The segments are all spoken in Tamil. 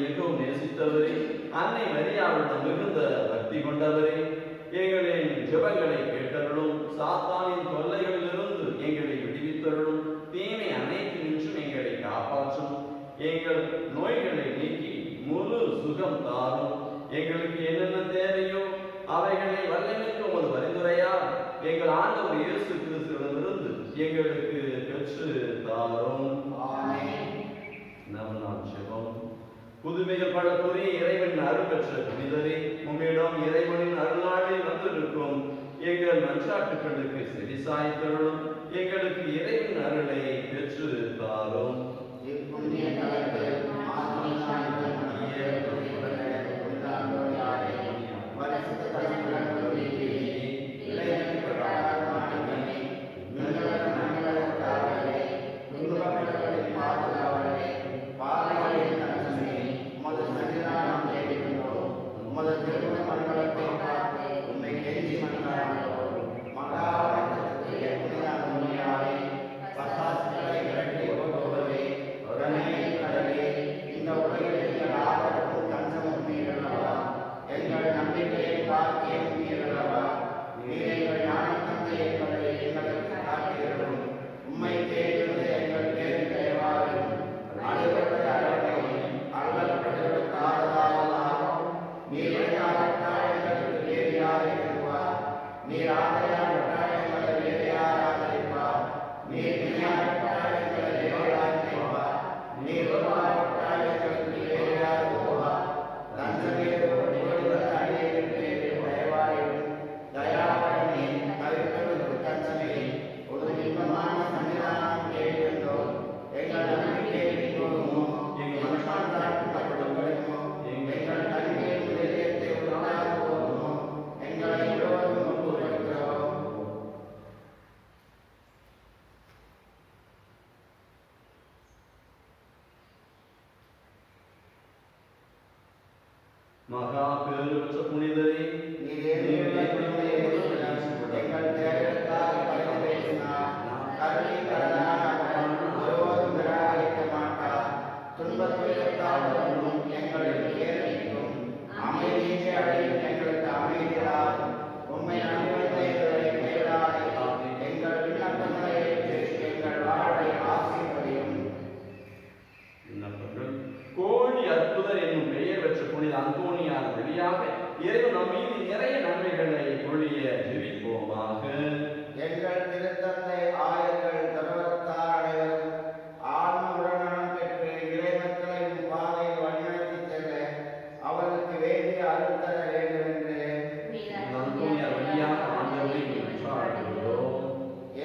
மிகவும் நேசித்தவரே, அன்னை மரியாவிடம் மிகுந்த பக்தி கொண்டவரே, எங்களின் ஜெபங்களை கேட்டருளும். சாத்தானின் தொல்லைகளிலிருந்து எங்களை விடுவித்தருளும். தீமை அனைத்தினின்றும் எங்களை காப்பாற்றும். எங்கள் நோய்களை நீக்கி முழு சுகம் தாரும். எங்களுக்கு என்னென்ன தேவையோ அவைகளை வல்லமைக்கு உமது பரிந்துரையால் எங்கள் ஆண்டவர் இயேசு கிறிஸ்துவிடமிருந்து எங்களுக்கு பெற்று தாரும். நாம் ஜெபம். புதுமைகள் பல கூறி இறைவன் அருள் பெற்ற புனிதரே, உம்மிடம் இறைவனின் அருளாளில் வந்திருக்கும் எங்கள் மன்றாட்டுகளுக்கு செவிசாய்த்தருளும். எங்களுக்கு இறைவன் அருளை பெற்று தாரும். மகா பேருற்ற புனிதரே, கோழி அற்புதர் என்னும் பெயர் பெற்ற புனித அந்தோனியார் வழியாக இறைவன் நம் மீது நிறைய நன்மைகளை பொழிய ஜெபிப்போமாக. எங்கள் திருத்தந்தை ஆயர்கள் தருவத்தார் அனைவரும் ஆன்ம உடல்நலம் பெற்று இறைமக்களின் பாதையில் வழிநடத்தி செல்ல அவருக்கு வேண்டிய அருள் தர வேண்டும் என்று அந்தோனியார் வழியாக ஆண்டவரை மன்றாடுகிறோம்.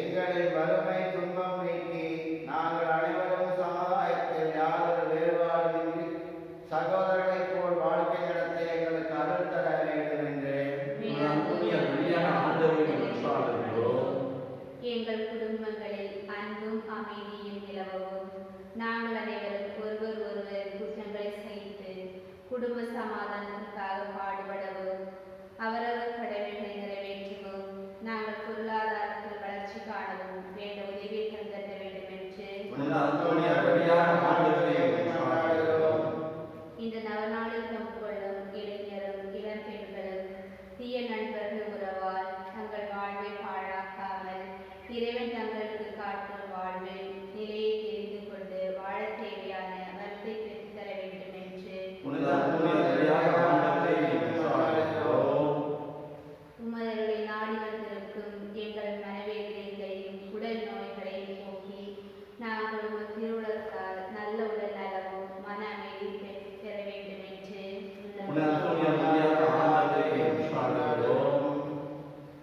எங்களின் வறுமை துன்பம் நீக்கி நாங்கள் அனைவரும் சமுதாயத்தில் யாதொரு வேறுபாடுமின்றி சகோதரர்களைப் போல் வாழ்க்கை நடத்த எங்களுக்கு அருள் தர வேண்டும் என்று அந்தோனியார் வழியாக ஆண்டவரை மன்றாடுகிறோம். எங்கள் குடும்பங்களில் அன்பும் அமைதியும் நிலவவும் நாங்கள் அனைவரும் ஒருவர் குற்றங்களை சகித்து குடும்ப சமாதானத்திற்காக பாடுபடவும் அவரவர் கடமைகளை நிறைவேற்றவும் நாங்கள் பொருளாதாரத்தில் வளர்ச்சி காணவும் வேண்ட உதவியை தந்தர வேண்டும் என்று இந்த நவநாளில் பங்கு கொள்ளும் இளைஞரும் இளம் பெண்களும் தீய நண்பர்கள் உறவால் தங்கள் வாழ்வை பாழாக்காமல் இறைவன் தங்களுக்கு காட்டும் வாழ்வில் நிலையை தெரிந்து கொண்டு வாழ தேவையான வரத்தை பெற்றுத்தர வேண்டும் என்று உமதர்களை நாடி வந்திருக்கும் எங்கள் மனவேதனைகளையும் உடல் நோய்களையும் போக்கி நாங்கள் உங்கள் திருவுளத்தால் நல்ல உடல் நலமும் மன அமைதி பெற வேண்டும் என்று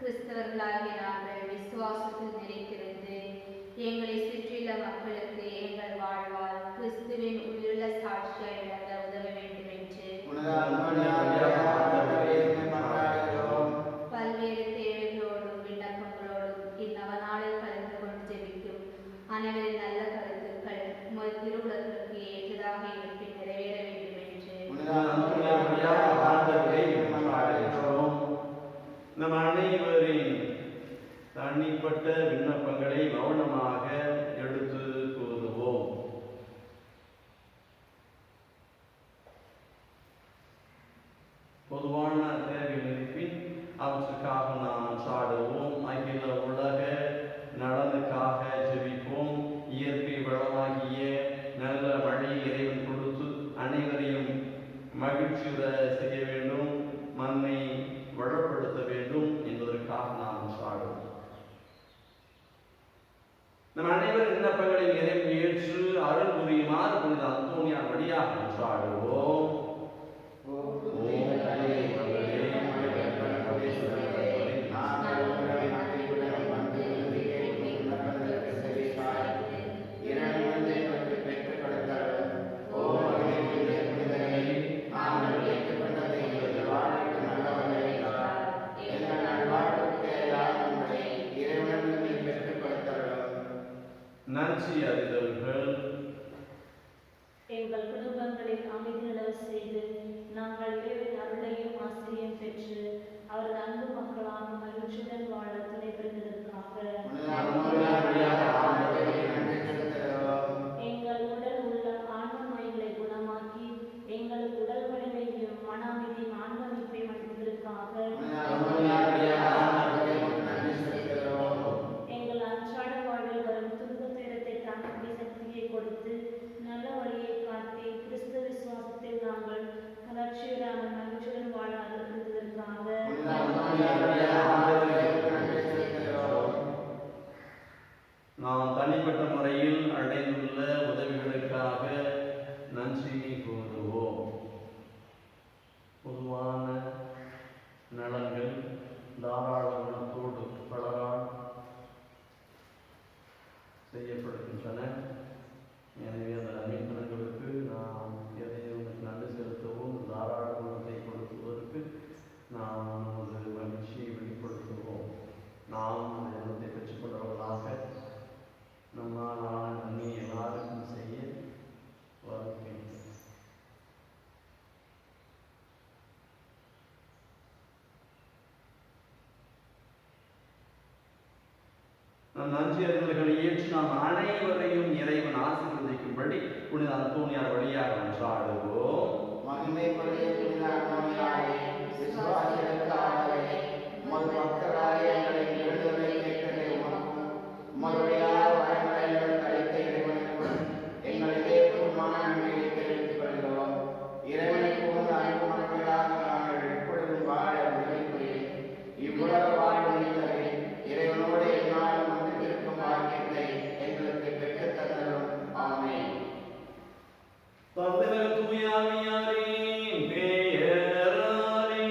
கிறிஸ்தவர்களாகிய நாங்கள் விசுவாசத்தில் நிலைத்திருந்து எங்களை சுற்றியுள்ள மக்களுக்கு எங்கள் வாழ்வால் கிறிஸ்துவின் உயிருள்ள சாட்சியாய் விளங்க உதவ வேண்டும் என்று பல்வேறு தேவைகளோடும் விண்ணப்பங்களோடும் இந்நவநாளில் கலந்து கொண்டு ஜெபிக்கும் அனைவரின் நல்ல கருத்துக்கள் உமது திருவுலகிற்கு ஏற்றதாக இருப்பின் நிறைவேற வேண்டும் என்று நம் அனைவரின் தனிப்பட்ட விண்ணப்பங்களை மௌனமாக எடுத்து கூறுவோம். பொதுவான தேவைகள் இருப்பின் அவற்றுக்காக நாம் சாடுவோம். அகில உலக நலனுக்காக ஜெபிப்போம். இயற்கை வளமாகிய நல்ல மழை இறைவன் கொடுத்து அனைவரையும் மகிழ்ச்சியுற செய்ய வேண்டும், மண்ணை வளப்படுத்த வேண்டும் என்பதற்காக நாம் சாடுவோம். நம் அனைவரின் விண்ணப்பங்களை நிறைவேற்று அருள் புரியுமாறு புனித அந்தோனியார் வழியாக சாடுவோம். நன்றி அறிதல்கள். எங்கள் குடும்பங்களில் அமைதி நிலவ செய்து நாங்கள் இறைவன் அருளையும் ஆசிரியம் பெற்று அவரது அன்பு மக்களான மகிழ்ச்சியுடன் வாழ துணை புரிந்ததற்காக எங்கள் உடல் உள்ள ஆன்ம நோய்களை குணமாக்கி எங்களுக்கு உடல் வலிமையும் மன அமைதியும் ஆன்ம மீட்பையும் அளித்ததற்காக எங்கள் அன்றாட வாழ்வில் வரும் துன்ப துயரத்தை தாங்கக்கூடிய சக்தியை கொடுத்து நல்ல வழியை காட்டி கிறிஸ்துவ விசுவாசத்தில் நாங்கள் வளர்ச்சியுடன் மகிழ்ச்சியுடன் வாழ அனுமதித்ததற்காக நாம் தனிப்பட்ட முறையில் அடைந்துள்ள உதவிகளுக்காக நன்றி கூறுவோம். பொதுவான நலன்கள் தாராள குணத்தோடு பலரால் செய்யப்படுகின்றன. எனவே அந்த நன்மைத்தனங்களுக்கு நாம் இறைவனுக்கு நன்றி செலுத்தவும், தாராள குணத்தை கொடுப்பதற்கு நாம் நமது மகிழ்ச்சியை வெளிப்படுத்துவோம். நாம் அந்த குணத்தை பெற்றுக்கொண்டவர்களாக நம்மால் ஆன நன்மையை எல்லாருக்கும் செய்ய வாழ்க்கை. நம் நன்றி அறிதல்களை ஏற்று நாம் அனைவரையும் இறைவன் ஆசீர்வதிக்கும்படி புனித அந்தோனியார் வழியாக சாடுவோம். மகிமைப்படைய புனித அந்தோனியாரே, விசுவாசிகளுக்காகவே உமது மக்களாகிய எங்களை விடுதலை கேட்டதை உமக்கும் உமதுடைய வரங்களை எங்களுக்கு அளித்த இறைவனுக்கும் எங்களிலே பூர்வமான நன்மையை தெரிவித்துக் கொள்கிறோம். இறைவனுக்கு உமது அன்பு மக்களாக நாங்கள் எப்பொழுதும் வாழ உதவி புரியும். இவ்வுலக வாழ்வு நீங்களே இறைவனோடு எந்நாளும் வந்திருக்கும் பாக்கியத்தை எங்களுக்கு பெற்றுத் தந்தரும். ஆமென். தந்தை தூயாவியாரின் பெயராலே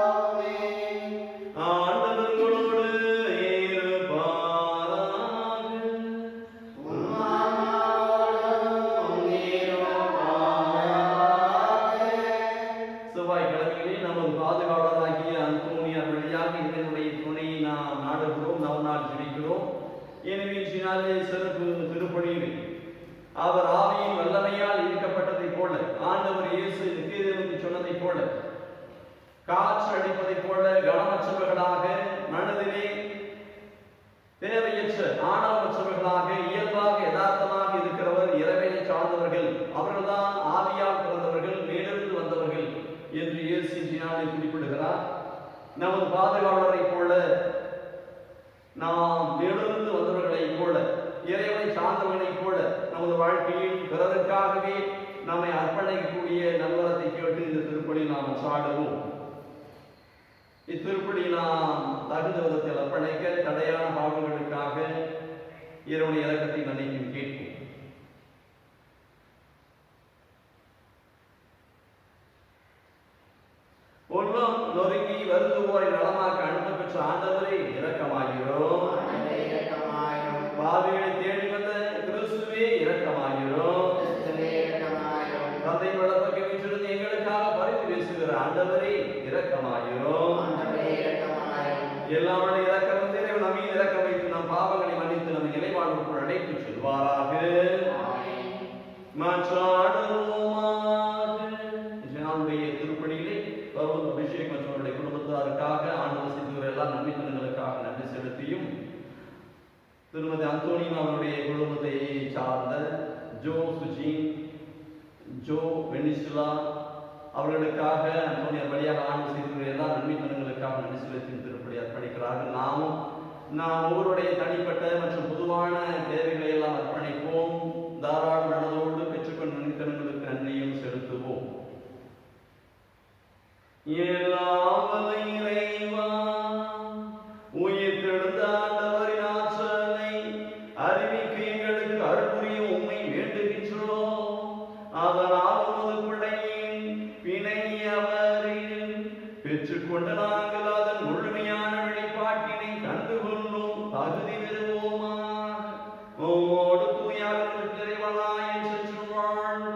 ஆமென். ஆண்டவர்களோடு இருப்பாராக. உம்மாவோடும் இருப்பாராக. செவ்வாய்க்கிழமையிலே நமது பாதுகாவலராகிய அந்தோனியார் வழியாக இதனுடைய துணையை நாம் நாடுகிறோம், நவநாள் ஜெபிக்கிறோம். எனவே இன்றினாலே சிறப்பு திருப்பணியில் அவர் ஆவியின் வல்லமையால் ஈர்க்கப்பட்டதைப் போல, ஆண்டவர் இயேசு நிக்கதேமுக்கு சொன்னதைப் போல, காற்று அடிப்பதைப் போல கனமற்றவர்களாக, மனதிலே தேவையற்ற ஆணவமற்றவர்களாக, இயல்பாக யதார்த்தமாக இருக்கிறவர் இறைவனை சார்ந்தவர்கள், அவர்கள்தான் ஆவியால் பிறந்தவர்கள், மேலிருந்து வந்தவர்கள் என்று இயேசு இன்றினாலே குறிப்பிடுகிறார். நமது பாதுகாவலரைப் போல, நாம் மேலிருந்து வந்தவர்களைப் போல, இறைவனை சார்ந்தவர்களைப் போல நமது வாழ்க்கையில் பிறருக்காகவே நம்மை அர்ப்பணிக்கக்கூடிய நல்வரத்தை கேட்டு இந்த திருப்பலியில் நாம் சாடுவோம். இத்திருப்பலி நாம் தகுந்த விதத்தில் அர்ப்பணிக்க தடையான பாவங்களுக்காக இறைவனுடைய இரக்கத்தை மன்னிக்கும் கேட்போம். உள்ளம் நொறுங்கி வருந்துவோரை நலமாக்க அனுப்ப பெற்ற ஆண்டவரே இரக்கமாகிறோம். பாவிகளை தேடி வந்த கிறிஸ்துவே இரக்கமாகிறோம். தந்தை வளப்பக்க வீற்றிருந்து எங்களுக்காக பரிந்து பேசுகிற ஆண்டவரே இரக்கமாகிறோம். எல்லாருடைய இரக்கம் இறைவன் நம் மீது இரக்கம் வைத்து நம் பாவங்களை மன்னித்து நம்ம நிலைவாழ்வுக்குள் அழைத்து செல்வாராக. நாளுடைய திருப்பணியிலே பருவ அபிஷேக் மற்றும் அவருடைய குடும்பத்தாருக்காக ஆண்டவர் செய்துகிற எல்லா நன்மைத்தனங்களுக்காக நன்றி செலுத்தியும், திருமதி அந்தோனியா அவருடைய குடும்பத்தை சார்ந்த ஜோ சுஜின், ஜோ வெனிசுலா அவர்களுக்காக அந்தோனியா வழியாக ஆண்டு செய்திருக்கிற எல்லா நன்மைத்தனங்களுக்காக நன்றி செலுத்தி திருப்படி அர்ப்பணிக்கிறார்கள். நாம் ஒவ்வொருடைய தனிப்பட்ட மற்றும் பொதுவான தேவைகளை எல்லாம் அர்ப்பணிப்போம். தாராள மனதோடு பெற்றுக்கொண்ட நன்மைத்தனங்களுக்கு நன்றியும் செலுத்துவோம். இறைவா, உயிர் தெழுந்த ஆண்டவரின் ஆற்றலை அறிவிக்க எங்களுக்கு அருள் புரிய உம்மை வேண்டுகின்றோம். அதனால் உமது பிள்ளையின் பிணையவரில் பெற்றுக்கொண்ட நாங்கள் அதன் முழுமையான வெளிப்பாட்டினை கண்டுகொள்ளும் தகுதி பெறுவோமாக. உம்மோடு தூயாவின் இறைவனாய் சென்று வாழ்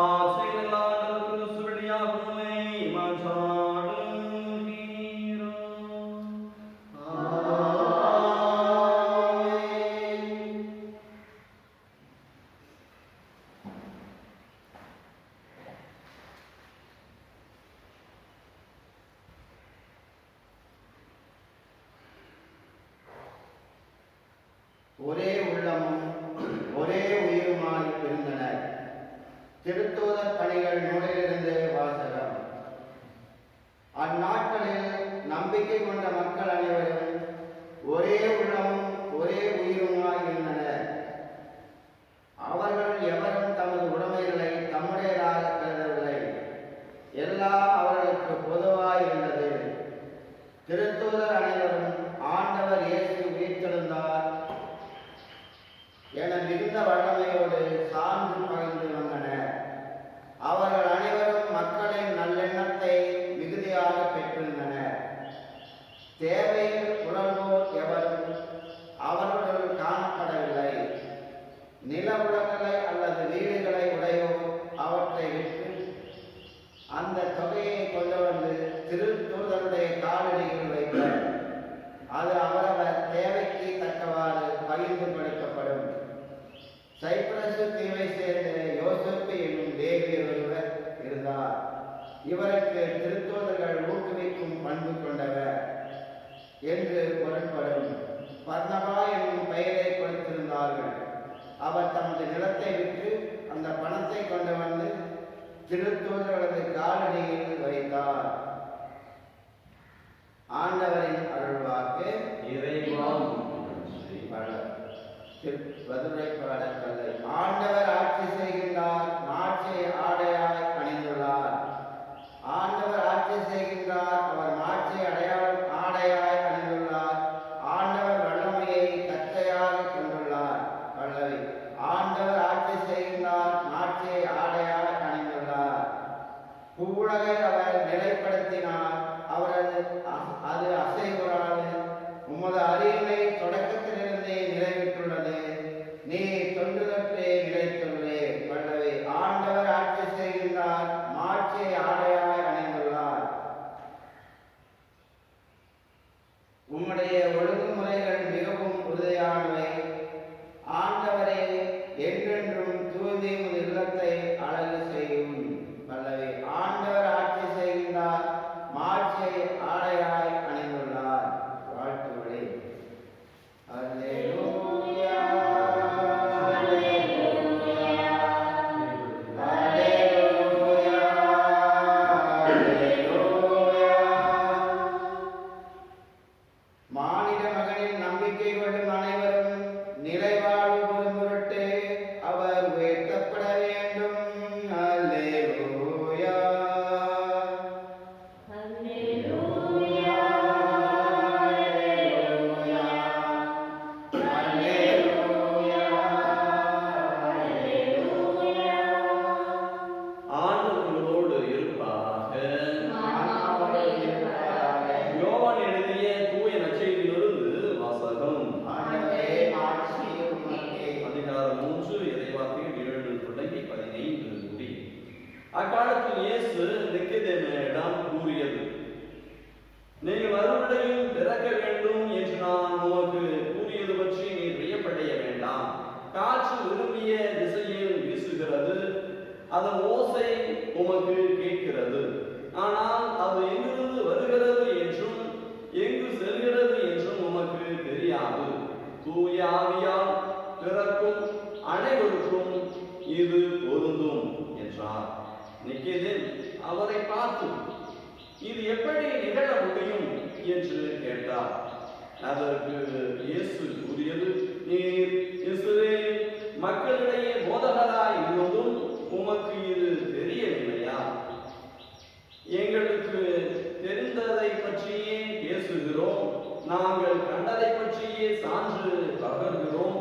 ஆசையில் ஆண்டவர் கிறிஸ்து வழியாக உம்மை மன்றாடுகிறோம். ஒரே உள்ளமும் ஒரே உயிருமாய் இருந்தனர். திருத்தூதர் பணிகள் நூலிலிருந்து வாசகம். அந்நாட்களில் நம்பிக்கை கொண்ட மக்கள் அனைவரும் ஒரே உள்ளமும் ஒரே உயிருமாய் இருந்தனர். அவர்கள் எவரும் தமது உடைமைகளை தம்முடையதாக கருதவில்லை. எல்லாம் அவர்களுக்கு பொதுவாய் இருந்தது. திருத்தூதர் அனைவரும் ஆண்டவர் இயேசு உயிர்த்தெழுந்தார் என மிகுந்த வல்லமையோடு சான்று பகிர்ந்து வந்தனர். அவர்கள் அனைவரும் மக்களின் நல்லெண்ணத்தை மிகுதியாக பெற்றிருந்தனர். தேவையில் புலம்போர் எவரும் அவர்களுடன் காணப்படவில்லை. நிலவுடங்களை அல்லது வீடுகளை உடையோர் அவற்றை விற்று அந்த தொகையை கொண்டு வந்து திருத்தூதருடைய காலடியில் வைத்தார். அது அவரவர் தேவைக்கு தக்கவாறு பகிர்ந்து கொடுக்கப்படும். சைப்ரசு தீவை சேர்ந்த யோசேப்பு என்னும் லேவியர் ஒருவர் இருந்தார். இவருக்கு திருத்தூதர்கள் ஊக்குவிக்கும் பண்பு கொண்டவர் என்று பொருட்படும். பர்னபா என்னும் பெயரை கொடுத்திருந்தார்கள். அவர் தமது நிலத்தை விற்று அந்த பணத்தை கொண்டு வந்து திருத்தூதர்களது காலடியில் வைத்தார். ஆண்டவரின் அருள்வாக்கு. வதுரைப்பாடற்கலை. ஆண்டவர் ஆட்சி செய்கின்றார், மாட்சியை ஆடையாய் அணிந்துள்ளார். ஆண்டவர் ஆட்சி செய்கின்றார், அவர் மாட்சியை ஆடையாய் அணிந்துள்ளார். ஆண்டவர் வல்லமையை கச்சையாக கொண்டுள்ளார். பல்லவி. ஆண்டவர் ஆட்சி செய்கின்றார், மாட்சியை ஆடையாய் அணிந்துள்ளார். பூவுலகை அவர் நிலைப்படுத்தினார், அது அசைவுறாது. உமது அறிவை தொடக்கத்திலிருந்தே நிறைவேற்றுள்ளது. நீ தொன்றுதற்றே நிலைத்துள்ளே. பல்லவி. ஆண்டவர் ஆட்சி செய்கின்றார், மாட்சியை ஆடையாய் அணிந்துள்ளார். உம்முடைய ஒழுங்குமுறைகள் மிகவும் உறுதியானவை. ஆண்டவரே, என்றென்றும் தூய்மை உமது இல்லத்தை அழகு செய்யும். பல்லவி. ஆண்டவர் ஆட்சி செய்கின்றார், மாட்சியை ஆடையாய் அணிந்துள்ளார். வாழ்த்துக்களே. அல்லேலூயா, அல்லேலூயா, அல்லேலூயா, அல்லேலூயா. மானிட மகனின் நம்பிக்கை கொள்ளும் அனைவரும் நிறைவாழ்வு பெறும் பொருட்டு அவர் உயர்த்தப்பட வேண்டும். அல்லேலூயா, அல்லேலூயா, அல்லேலூயா, அல்லேலூயா, அல்லேலூயா. ஆண்டவரோடு இருப்பாராக. ஆன்மாவோடு இருப்பாராக. யோவான் எழுதிய தூய நற்செய்தியிலிருந்து வாசகம். ஆண்டவரே, மாட்சி உமக்கே. அதிகாரம் 3 இறைவார்த்தைகள் 7 தொடங்கி 15 முடிய. அக்காலத்தில் இயேசு நிக்கதேமிடம் கூறியது, நீங்கள் மறுபடியும் பிறக்க வேண்டும் என்று நான் உமக்கு கூறியது பற்றி நீ வியப்படைய வேண்டாம். காற்று விரும்பிய திசையில் வீசுகிறது, அதன் ஓசை உமக்கு கேட்கிறது. ஆனால் அது எங்கிருந்து வருகிறது என்றும் எங்கு செல்கிறது என்றும் உமக்கு தெரியாது. தூய ஆவியால் பிறக்கும் அனைவருக்கும் இது பொருந்தும் என்றார். நிக்கோதேம் அவரை பார்த்து, இது எப்படி நிகழ முடியும் என்று கேட்டார். அதற்கு இயேசு கூறியது, நீர் இஸ்ரவேல் மக்களிடையே போதகராய் இருந்தும் உமக்கு இது தெரியவில்லையா? எங்களுக்கு தெரிந்ததை பற்றியே பேசுகிறோம், நாங்கள் கண்டதை பற்றியே சான்று பகர்கிறோம்.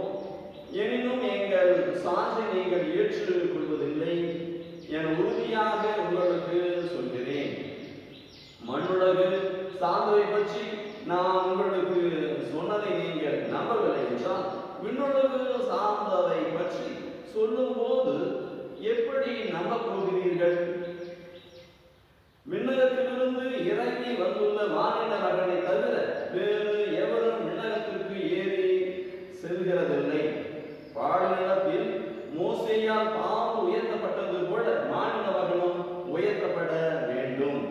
எனினும் எங்கள் சான்றை நீங்கள் ஏற்றுக் கொள்வதில்லை என உறுதியாக உங்களுக்கு சொல்கிறேன். மண்ணுலகு சார்ந்தவை பற்றி நான் உங்களுக்கு சொன்னதை நீங்கள் நம்பவில்லை என்றால், விண்ணுலகு சார்ந்ததை பற்றி சொல்லும் போது எப்படி நம்ப போகிறீர்கள்? விண்ணகத்திலிருந்து இறங்கி வந்துள்ள மானிட மகனை தவிர வேறு எவரும் விண்ணகத்திற்கு ஏறி செல்கிறதில்லை. பாடநிலத்தில் மோசேயால் பாம்பு உயர்த்தப்பட்டது போல மானிட மகனும் உயர்த்தப்பட வேண்டும்.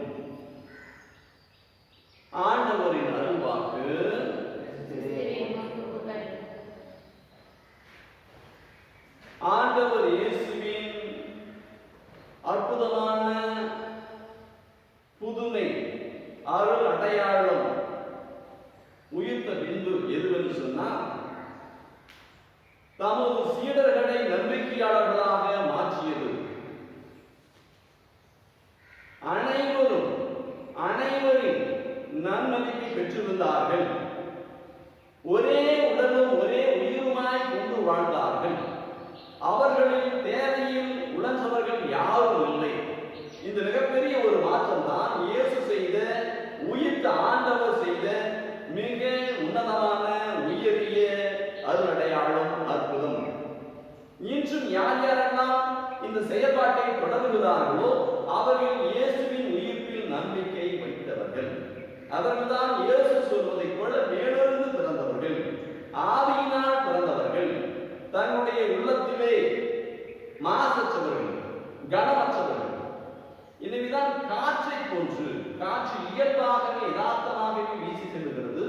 ஆண்டவரின் அருள்வாக்கு. ஆண்டவர் இயேசுவின் அற்புதமான புதுமை அருள் அடையாளம் உயிர்த்த பின்பு எதுவென்று சொன்னால், தமது சீடர்களை நம்பிக்கையாளர்களாக மாற்றியது. அனைவரின் நன்மதிப்பை பெற்றிருந்தார்கள். ஒரே உடலும் ஒரே உயிருமாய் கொண்டு வாழ்ந்தார்கள். அவர்களின் தேவையில் உணர்ந்தவர்கள் யாரும் இல்லை. இந்த மிகப்பெரிய ஒரு மாற்றம் தான் இயேசு செய்த, உயிர்த்த ஆண்டவர் செய்த மிக உன்னதமான உயரிய அருளடையாளம், அற்புதம். இன்றும் யார் யாரெல்லாம் இந்த செயல்பாட்டை தொடர்கிறார்களோ அவர்கள் இயேசுவின் உயிர்ப்பில் நம்பிக்கை வைத்தவர்கள். அவர்கள்தான் இயேசு சொல்வதைப் போல மேலிருந்து பிறந்தவர்கள், ஆவியினால் பிறந்தவர்கள், தன்னுடைய உள்ளத்திலே மாசற்றவர்கள், கனமற்றவர்கள். எனவேதான் காற்றை போன்று, காற்று இயல்பாகவே யதார்த்தமாகவே வீசி செல்கிறது.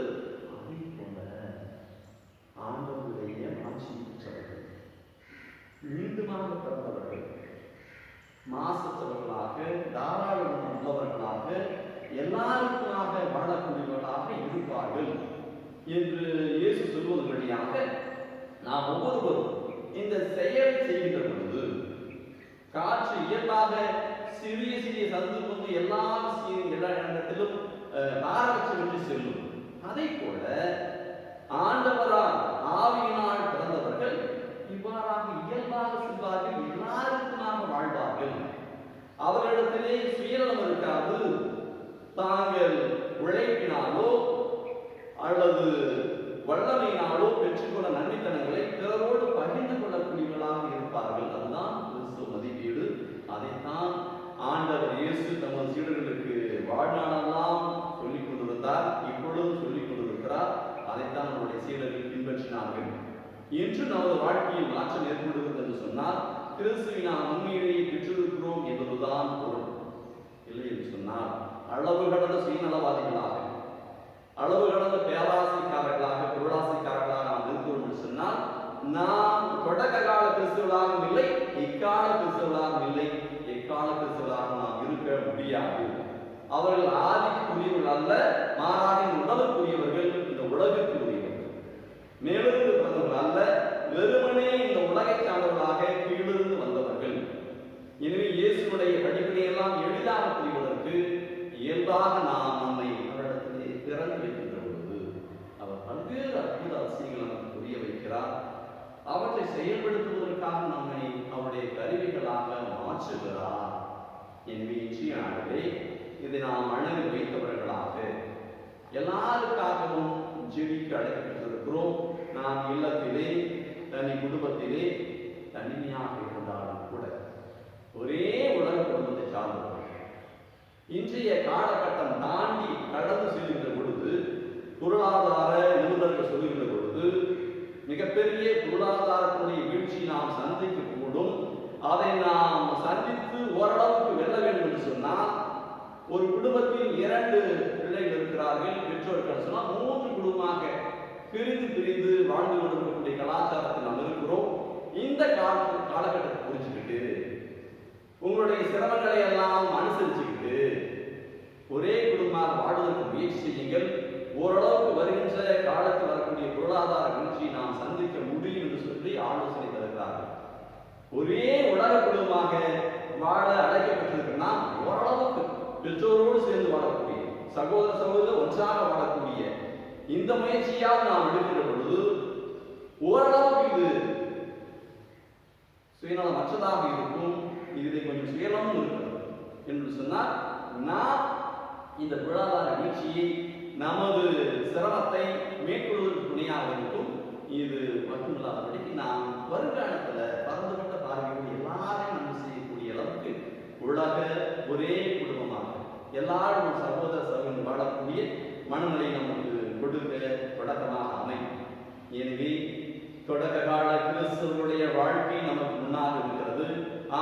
அதை போல ஆண்டவருடைய ஆட்சி பெற்றவர்கள், மீண்டுமாக பிறந்தவர்கள், மாசற்றவர்களாக, தாராளம் உள்ளவர்களாக, எல்லாருக்குமாக வாழக்கூடியவர்களாக இருப்பார்கள் என்று இயேசு சொல்வது வழியாக நாம் ஒவ்வொருவரும் இந்த செயல் செய்கின்ற பொழுது, காற்று இயல்பாக சிறிய சிறிய சந்து கொண்டு எல்லா இடத்திலும் ஆரம்பிச்சு செல்லும். அதை போல ஆண்டவரால் ஆவியினால் பிறந்தவர்கள் இவ்வாறாக இயல்பாக செல்வார்கள், எல்லாருக்குமாக வாழ்வார்கள். அவர்களிடத்திலே சுயநலம் இருக்காது. தாங்கள் உழைப்பினாலோ அல்லது வல்லமையினாலோ பெற்றுக்கொள்ள நன்மைத்தனங்களை பிறரோடு பகிர்ந்து கொள்ளக்கூடியவர்களாக இருப்பார்கள். அதுதான் கிறிஸ்துவ மதிப்பீடு. அதைத்தான் ஆண்டவர் இயேசு தமது சீடர்களுக்கு வாழ்நாளெல்லாம் சொல்லிக் கொண்டிருந்தார், இப்பொழுதும் சொல்லிக் கொண்டிருக்கிறார். அதைத்தான் நம்முடைய சீடர்கள் பின்பற்றினார்கள். இன்று நமது வாழ்க்கையில் மாற்றம் ஏற்படுகிறது என்று சொன்னால், கிறிஸ்துவின் நாம் உண்மையிலேயே பெற்றிருக்கிறோம் என்பதுதான் பொருள். இல்லை என்று சொன்னால் அளவு கடந்த சுயநலவாதிகளாக, அளவு கடந்த பேராசைக்காரர்களாக, பொருளாசைக்காரர்களாக நாம் இருக்கிறோம் என்று சொன்னால், நாம் தொடக்க கால கிறிஸ்துவர்களாகவும் இல்லை, இக்கால கிறிஸ்துவர்களாகவும் இல்லை, எக்கால கிறிஸ்துவர்களாக நாம் இருக்க முடியாது. அவர்கள் ஆதிக்குரியவர்கள் அல்ல, மாறாக இந்த உடலுக்குரியவர்கள், இந்த உலகிற்குரியவர்கள். மேலிருந்து பிறந்தவர்கள் அல்ல, வெறுமனே இந்த உலகை சார்ந்தவர்களாக கீழிருந்து வந்தவர்கள். எனவே இயேசுடைய படிப்பினை எல்லாம் எளிதாக புரிவதற்கு இயல்பாக நாம் நம்மை அவரிடத்திலே திறந்து வைக்கின்ற பொழுது அவர் பல்வேறு அற்புத அவசியங்களை நமக்கு புரிய வைக்கிறார். அவற்றை செயல்படுத்துவதற்காக நம்மை அவருடைய கருவிகளாக மாற்றுகிறார். எனவே இன்றைய நாளிலே இதை நாம் மனதில் வைத்தவர்களாக எல்லாருக்காகவும் ஜெபிக்க அழைக்கப்பட்டிருக்கிறோம். நாம் இல்லத்திலே, தனி குடும்பத்திலே தனிமையாக இருந்தாலும் கூட ஒரே உலக குடும்பத்தை சார்ந்தவர்கள் இன்றைய காலகட்டம் தாண்டி கடந்து செல்கின்ற பொழுது, பொருளாதார நிபுணர்கள் சொல்லுகின்ற பொழுது, மிகப்பெரிய பொருளாதாரத்துடைய வீழ்ச்சி நாம் சந்திக்க கூடும். அதை நாம் சந்தித்து ஓரளவுக்கு வெல்ல வேண்டும் என்று சொன்னால், ஒரு குடும்பத்தில் 2 பிள்ளைகள் இருக்கிறார்கள், பெற்றோர்கள் சொன்னால் 3 குடும்பமாக பிரிந்து வாழ்ந்து கொண்டிருக்கக்கூடிய கலாச்சாரத்தில் நாம் இருக்கிறோம். இந்த காலகட்டத்தை புரிஞ்சுக்கிட்டு வாழ அழைக்கப்பட்டிருக்கிறோம்னா ஓரளவுக்கு பெற்றோரோடு சேர்ந்து வாழக்கூடிய, சகோதர சகோதரர் ஒன்றாக வாழக்கூடிய இந்த முயற்சியால் நாம் எடுக்கிற பொழுது ஓரளவுக்கு இது சுயநலமற்றதாக இருக்கும். இதில் கொஞ்சம் சுயநலமும் இருக்கிறது என்று சொன்னால், நாம் இந்த பொருளாதார வீழ்ச்சியை நமது சிரமத்தை மேற்கொள்வதற்கு துணையாக இருக்கும். இது மட்டுமில்லாதபடிக்கு நாம் வருங்காலத்தில் பரந்துபட்ட பார்வையோடு எல்லாரையும் நன்மை செய்யக்கூடிய அளவுக்கு உலக ஒரே குடும்பமாக எல்லாரும் சகோதர சகோதரன் வாழக்கூடிய மனநிலை நமக்கு கொடுக்க தொடக்கமாக அமையும். எனவே தொடக்க கால கிறிஸ்தவருடைய வாழ்க்கை நமக்கு முன்னாக இருக்கிறது.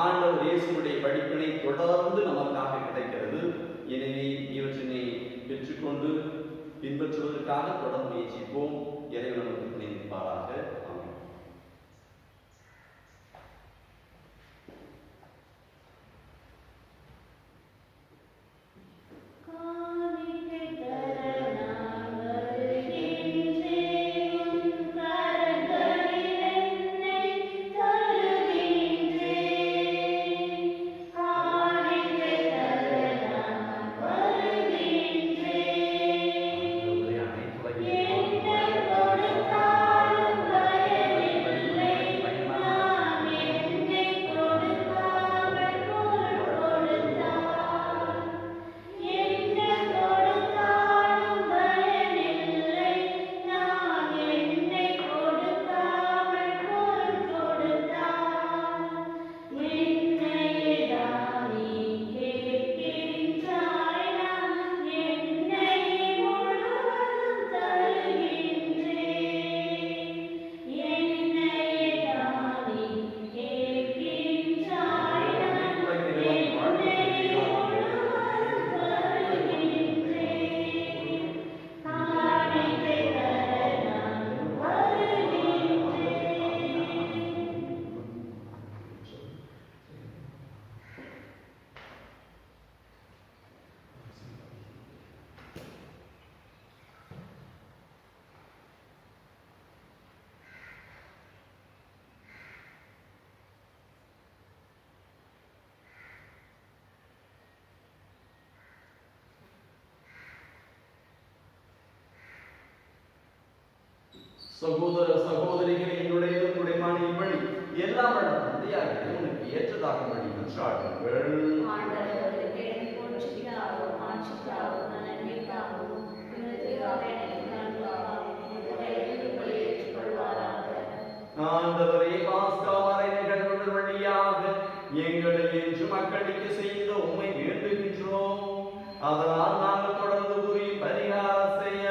ஆண்டவர் இயேசுவுடைய படிப்பினை தொடர்ந்து நமக்காக கிடைக்கிறது. எனவே இவற்றினை பெற்றுக்கொண்டு பின்பற்றுவதற்காக தொடர்ந்து முயற்சிப்போம். இறைவன் நமக்கு துணை நிற்பாராக. ஆமென். சகோதர சகோதரிகளை என்னுடைய குடைமானியின் வழி எல்லாம் தந்தையாக உனக்கு ஏற்றதாகும்படி மன்றாடுங்கள். ஆண்டவரே, பாஸ்கா மறை நிகழ்வுகள் வழியாக எங்களை என்று மக்களுக்கு செய்த உம்மை வேண்டுகின்றோம். அதனால் நாங்கள் தொடர்ந்து புரியும் பரிகாரம் செய்ய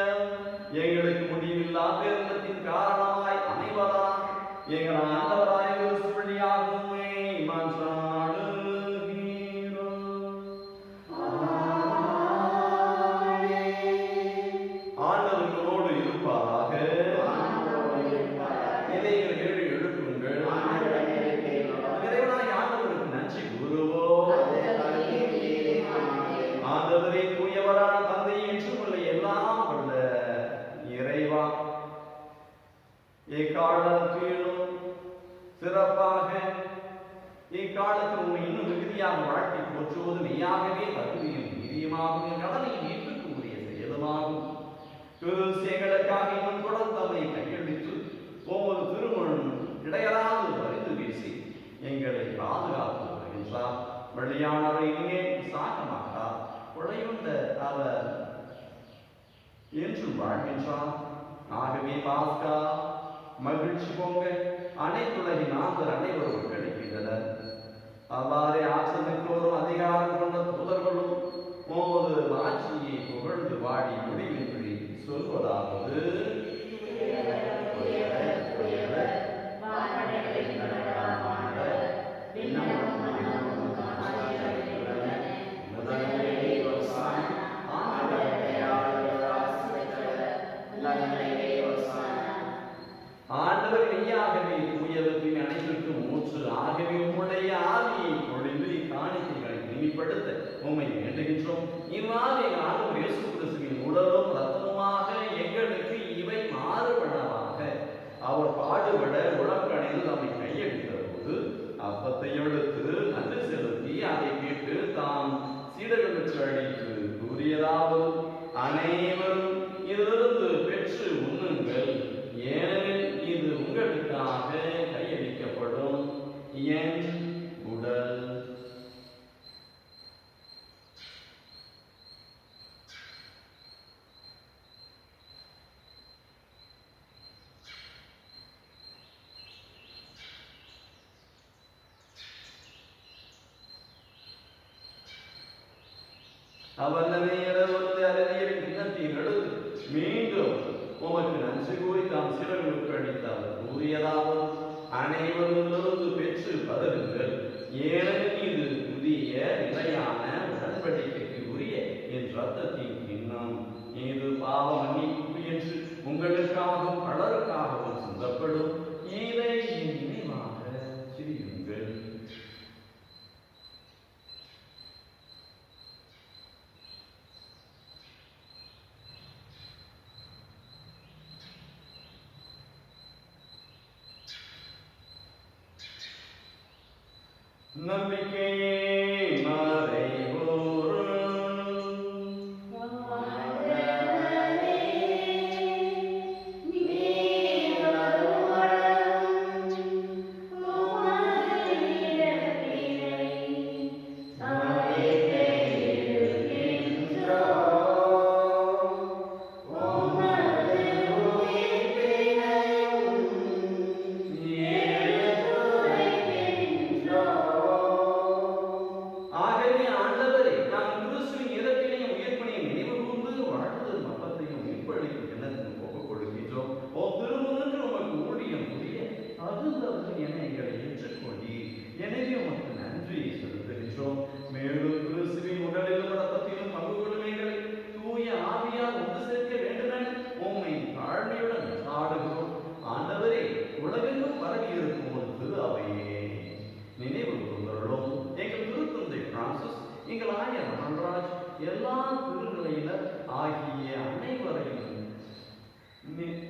எங்களுக்கு முடிவில்லா பேரத்தின் காரணமாய் அமைவதா எங்கள் ஆண்டவராய் கிறிஸ்து வழியாக உம்மை மன்றாடுகிறோம். ஆண்டவர்களோடு இருப்பாராக. இதைகள் ஏழு எழுப்புங்கள். இறைவனாய் ஆண்டவருக்கு நன்றி கூறுவோம். ஆண்டவரே, தூயவரான தந்தை என்றும் உள்ள எல்லாம் உள்ள இறைவா, இக்காலத்திலும் சிறப்பாக இக்காலத்தில் உண்மை இன்னும் மிகுதியாக வாழ்க்கை போற்றுவது மெய்யாகவே தகுதியும் நீதியுமாகும், கடனை மீட்புக்கு உரிய செயலுமாகும். எங்களுக்காக இன்னும் தொடர்ந்து தம்மை கையெழுத்து ஒவ்வொரு திருமணம் இடையராது பரிந்து வீசி எங்களை பாதுகாத்து வருகின்றார். வழியானவரை இனிமே சாக்கமாட்டார். கொலையுண்ட அவர் என்றும் வாழ்கின்றார். ஆகவே பாஸ்கா மகிழ்ச்சி பொங்க அனைத்துலகின் ஆந்தர் அனைவரும் கிடைக்கின்றனர். அவ்வாறே ஆட்சிமிக்கோரும் அதிகாரம் கொண்ட தூதர்களும் ஒவ்வொரு ஆட்சியை புகழ்ந்து வாடி முடிவின்றி சொல்வதாவது: ஆண்டவர் மெய்யாகவே தூயவற்றின் அனைத்திற்கும் மூச்சு. ஆகவே உம்முடைய ஆவியை பொழிந்து இக்காணிக்கைகளை இனிமைப்படுத்த உம்மை வேண்டுகின்றோம். இவ்வாறு எங்கள் ஆண்டவர் இயேசு கிறிஸ்துவின் உடலும் இரத்தமுமாக எங்களுக்கு இவை மாறுபடவாக அவர் பாடுபட உடம்பணிந்து நம்மை கையெழுத்த போது அப்பத்தை எடுத்து நன்றி செலுத்தி கொண்டல். அவனமே இரவொரு அறிவியல் கிண்ணத்தின் எழுது மீண்டும் உமக்கு நன்றி கூறி தாம் சிறர்களுக்கு அளித்தார். கூறியதாவது அனைவரிலிருந்து பெற்று பதறுங்கள், ஏனெனில் இது புதிய நிலையான உடன்படிக்கைக்கு உரிய என் ரத்தத்தின் கிண்ணம். இது பாவ மன்னிப்பு என்று உங்களுக்காகவும் பலருக்காகவும் சிந்தப்படும். இதை என் நினைவாக செய்யுங்கள். நம்பிக்கையே மறைபொருள். மேலும் கிறிஸ்துவின் உடலிலும் இரத்தத்திலும் பங்கு கொள்ளும் எங்களை தூய ஆவியால் ஒன்று சேர்க்க வேண்டுமென உம்மை தாழ்மையுடன் நாடுகிறோம். ஆண்டவரே, உலகெங்கும் பரவி இருக்கும் ஒரு திரு அவையே நினைவு கொண்டருளும். எங்கள் திருத்தந்தை பிரான்சிஸ், எங்கள் ஆயர் மகன்ராஜ், எல்லா திருநிலையினர் ஆகிய அனைவரையும்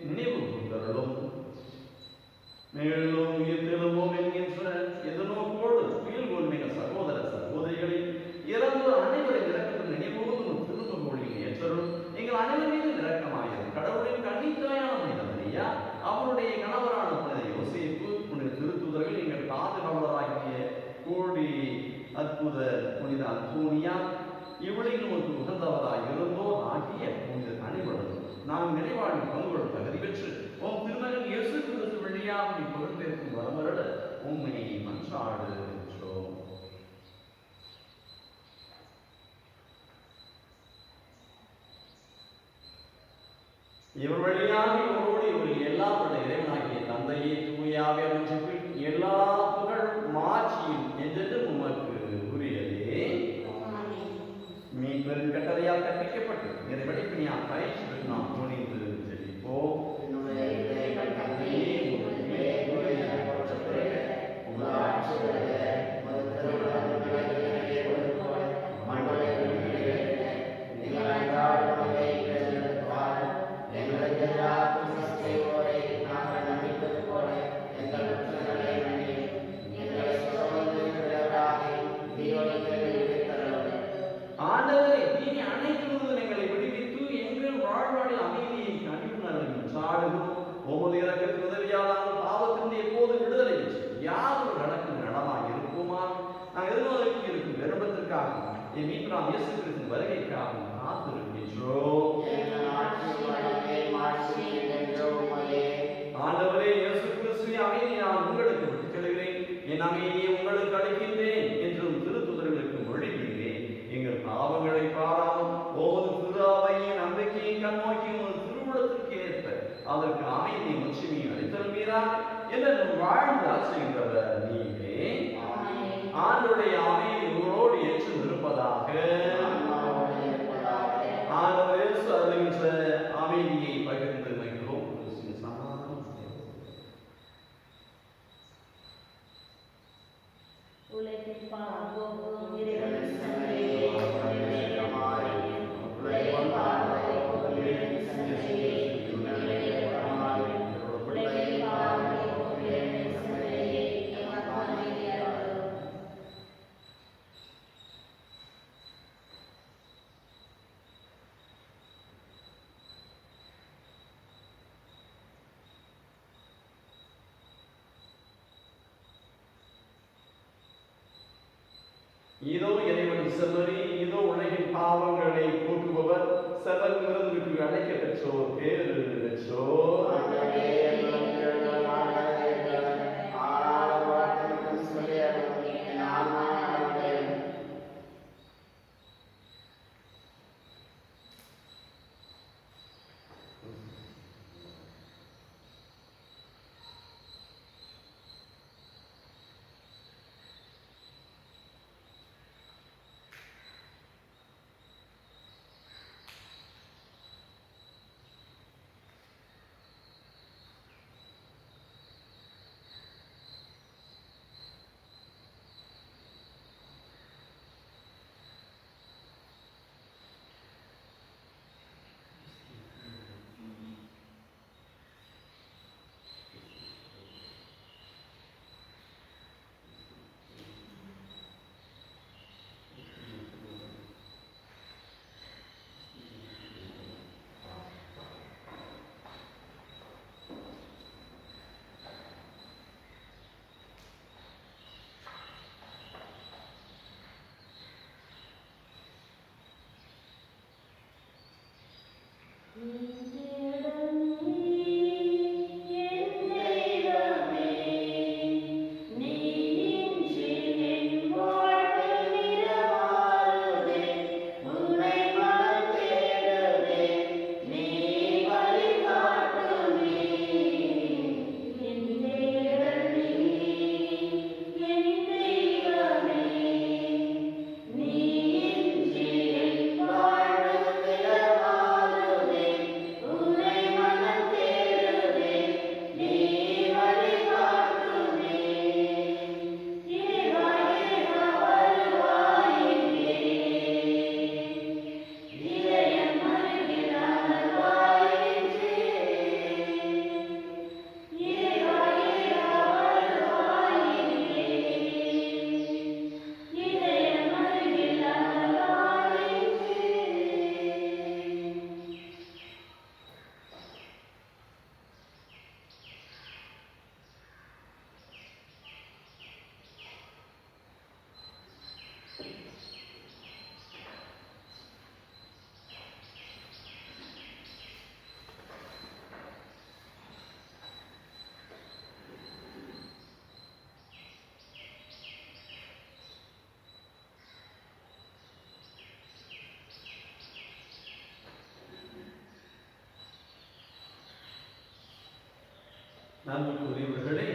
நினைவு கொண்டருளும். மேலும் உயிர்த்தெழுவோம் என்கின்ற எதிர்நோக்கோடு உயிர் கொள்மிக சகோதர சகோதரிகளை இறந்து அனைவரின் இரக்கத்தின் நினைவோடு திருநோக்கோடியில் ஏற்றரும். எங்கள் அனைவர் மீது இரக்கமாயிரும். கடவுளின் கன்னித்தாயான புனித மரியா, அவருடைய கணவரான புனித யோசேப்பு, புனித திருத்துதர்கள், எங்கள் பாதுகாவலராகிய கோடி அற்புத புனித அந்தோனியா, இவளில் நமக்கு உகந்தவராய் இருந்தோர் ஆகிய புனித அனைவரும் நாம் நினைவாழ்வில் பங்குகள் தகுதி பெற்று உம் திருமகன் இயேசு கிறிஸ்து வழியாக நீ பொறுப்பேற்கும் வரமருட உம்மை மன்றாடுகின்றோம். இவர் வழியாக இவரோடு இவர்கள் எல்லாம் உள்ள இறைவனாகிய தந்தையே தூயாவே ஒன்றுக்கு எல்லா புகழ் மாட்சியும் என்றென்று உமக்கு உரியதே. மீன்பெரும் கட்டளையால் கற்பிக்கப்பட்டு இறைவடிப்பினியால் பயிற்சி நாம் துணிந்து ஜெபிப்போம். ஆண்டவரே, நீ அனைத்திலிருந்து எங்களை விடுவித்து எங்கள் வாழ்வாடில் அமைதியை கண்டிப்பாக சாடுகிறோம். உமது இரக்கத்தின் உதவியால் நாங்கள் பாவத்திலிருந்து எப்போது விடுதலை பெற்று யாரும் நடக்கும் நடமாய் இருப்போமா. நாங்கள் எதிர்நோக்கி இருக்கும் விருப்பத்திற்காகவும் என் மீட்பராம் இயேசு கிறிஸ்துவின் வருகைக்காகவும் காத்திருக்கின்றோம். ஆண்டவரே, இயேசு கிறிஸ்துவின் அமைதியை நான் உங்களுக்கு விட்டுச் செல்கிறேன், என் அமைதியை உங்களுக்கு அளிக்கின்றேன் என்றும் திருத்துதர்களுக்கு மொழிகிறேன். எங்கள் பாவங்களை பாராமல் ஒவ்வொரு திரு அவையின் நம்பிக்கையை கண்ணோக்கி ஒரு திருமணத்திற்கு ஏற்ப அதற்கு அமைதியை முச்சுமையை அளித்தருவீராக என்று வாழ்ந்து ஆசைகின்றவர் நீங்களே. ஆண்டுடைய அமைதி உங்களோடு ஏற்று இருப்பதாக. ஆண்டவர் இயேசு அருளுகின்ற அமைதியை பகிர்ந்து வைக்கிறோம். உலகின் பாவம் போக்கும் இறைவனின் சந்தையே, இதோ இறைவன் செம்மறி, இதோ உலகின் பாவங்களை போக்குபவர், செவர் விருந்துக்கு அழைக்க பெற்றோர், பேரு பெற்றோர். நம்புக்குரியவர்களே,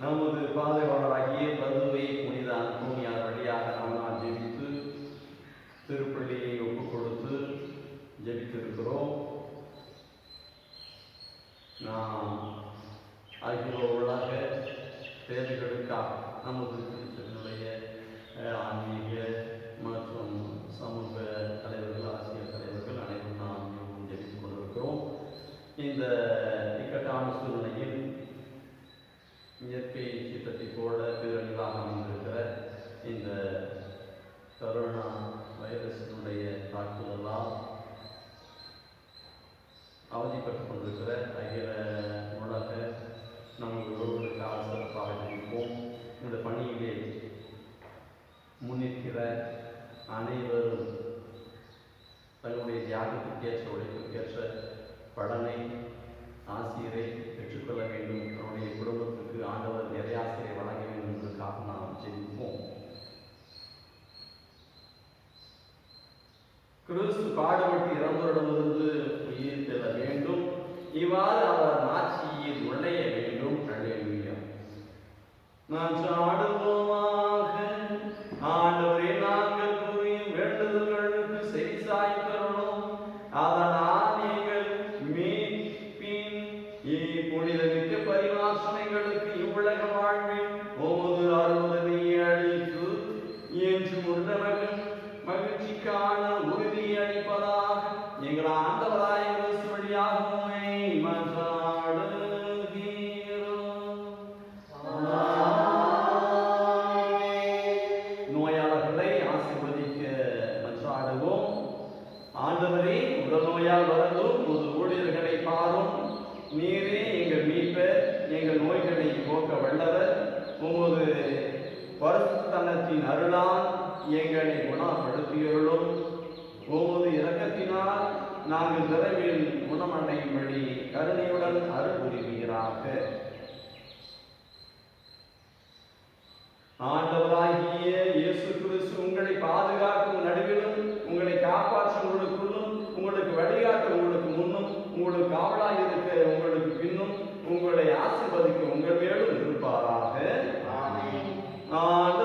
நமது பாதைவாளராகிய பதுவை புனித அந்தோனியார் வழியாக நாம் ஜெபித்து திருப்பள்ளியை ஒப்புக் கொடுத்து ஜெபித்திருக்கிறோம். நாம் அகில உலக தேவைகளுக்காக நமது திருச்சபையினுடைய ஆன்மீக மற்றும் சமூக தலைவர்கள், அரசியல் தலைவர்கள் அனைவரும் நாம் ஜெபித்துக் கொண்டிருக்கிறோம். இந்த இக்கட்டான சூழ்நிலையில் இயற்கை சீற்றத்தை போல பேரழிவாக அமைந்திருக்கிற இந்த கரோனா வைரஸினுடைய தாக்குதலால் அவதிப்பட்டுக் கொண்டிருக்கிற அகில உலக நமது உறவுகளுக்காக சிறப்பாக ஜெபிப்போம். இந்த பணியிலே முன்னிற்கிற அனைவரும் தன்னுடைய தியாகத்திற்கேற்ற உழைப்புக்கேற்ற பலனை ஆசிரியரை பெற்றுக்கொள்ள வேண்டும். தன்னுடைய குடும்பத்துக்கு ஆண்டவர் நிறைய ஆசிரியரை வழங்க வேண்டும் என்பதற்காக நாம் ஜெபிப்போம். கிறிஸ்து பாடுபட்டு இறந்தோரிடமிருந்து உயிர் பெற வேண்டும். இவ்வாறு அவர் ஆட்சியில் நுழைய வேண்டும். அல்லேலூயா. நான் சாடுவோமாக. ஆண்டவரே, நாங்கள் கூறியும் வேண்டுதல்களுக்கு செவிசாய்த்து தரணும். அதனால் நீங்கள் மீட்பின் புனிதமிக்க பரிமாற்றங்களுக்கு இவ்வுலக வாழ்வில் உமது அருளுதவியை அளித்து என்று முன்னவர்கள் மகிழ்ச்சிக்கான உறுதியை அளிப்பதாக எங்கள் ஆண்டவராய் இயேசு வழியாக உம்மை மன்றாடுகிறோம். ஆமென். வல்லமையின் அருளால் எங்களை குணப்படுத்தியருளும். உமது இரக்கத்தினால் நாங்கள் விரைவில் குணமடையும்படி கருணையுடன் அருள் புரிவீராக. ஆண்டவராகிய இயேசு கிறிஸ்து உங்களை பாதுகாக்கும் நடுவிலும், உங்களை காப்பாற்றும் உங்களுக்குள்ளும், உங்களுக்கு வழிகாட்ட உங்களுக்கு முன்னும், உங்களுக்கு காவலாய் இருக்க உங்களுக்கு பின்னும், உங்களை ஆசீர்வதிக்க உங்கள் மேலும் இருப்பாராக. ஆமென். ஆண்டவர்